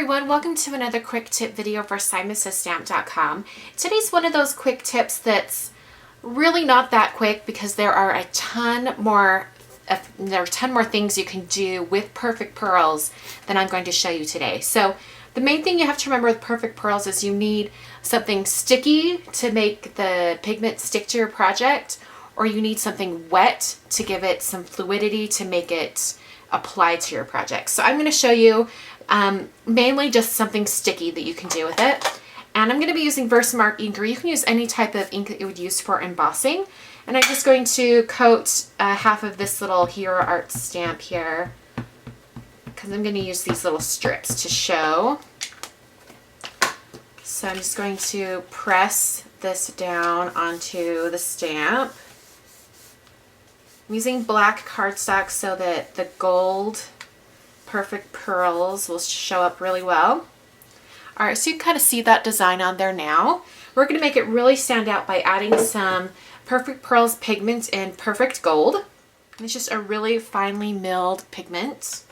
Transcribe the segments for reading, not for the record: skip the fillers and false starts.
everyone, welcome to another quick tip video for SimonsStamp.com. Today's one of those quick tips that's really not that quick because there are a ton more things you can do with Perfect Pearls than I'm going to show you today. So the main thing you have to remember with Perfect Pearls is you need something sticky to make the pigment stick to your project, or you need something wet to give it some fluidity to make it apply to your project. So I'm going to show you mainly just something sticky that you can do with it. And I'm going to be using Versamark ink, or you can use any type of ink that you would use for embossing. And I'm just going to coat half of this little Hero Art stamp here, because I'm going to use these little strips to show. So I'm just going to press this down onto the stamp. I'm using black cardstock so that the gold Perfect Pearls will show up really well. Alright, so you can kind of see that design on there now. We're going to make it really stand out by adding some Perfect Pearls pigment in Perfect Gold. It's just a really finely milled pigment.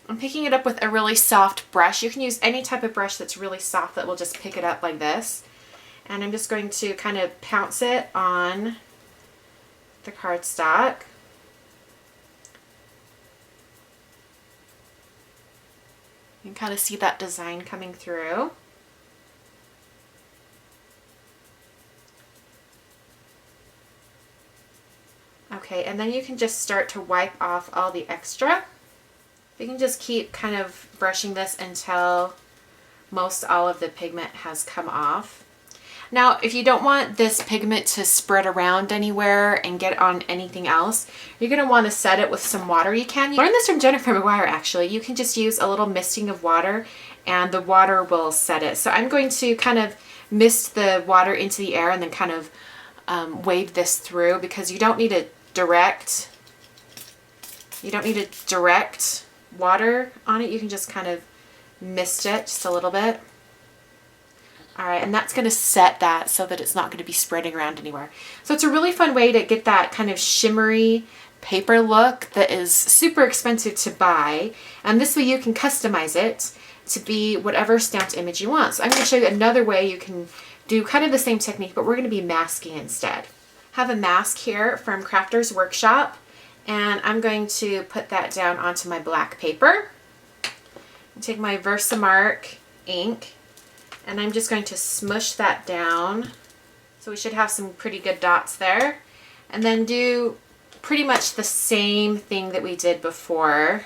I'm picking it up with a really soft brush. You can use any type of brush that's really soft that will just pick it up like this. And I'm just going to kind of pounce it on the cardstock. You can kind of see that design coming through. Okay, and then you can just start to wipe off all the extra. You can just keep kind of brushing this until most all of the pigment has come off. Now, if you don't want this pigment to spread around anywhere and get on anything else, you're going to want to set it with some water. You can learn this from Jennifer McGuire, actually. You can just use a little misting of water and the water will set it. So I'm going to kind of mist the water into the air and then kind of wave this through, because you don't need a direct water on it. You can just kind of mist it just a little bit. Alright, and that's going to set that so that it's not going to be spreading around anywhere. So it's a really fun way to get that kind of shimmery paper look that is super expensive to buy. And this way you can customize it to be whatever stamped image you want. So I'm going to show you another way you can do kind of the same technique, but we're going to be masking instead. I have a mask here from Crafter's Workshop, and I'm going to put that down onto my black paper. And take my Versamark ink, and I'm just going to smush that down. So we should have some pretty good dots there. And then do pretty much the same thing that we did before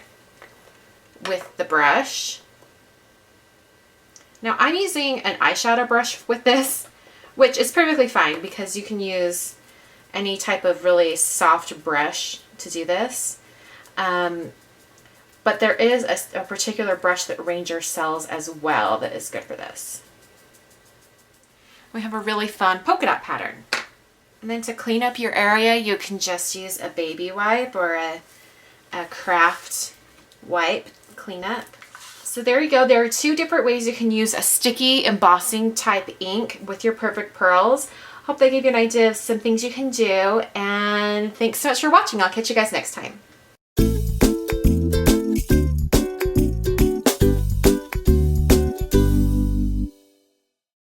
with the brush. Now I'm using an eyeshadow brush with this, which is perfectly fine because you can use any type of really soft brush to do this. But there is a particular brush that Ranger sells as well that is good for this. We have a really fun polka dot pattern. And then to clean up your area, you can just use a baby wipe or a craft wipe cleanup. So there you go. There are two different ways you can use a sticky embossing type ink with your Perfect Pearls. Hope they gave you an idea of some things you can do. And thanks so much for watching. I'll catch you guys next time.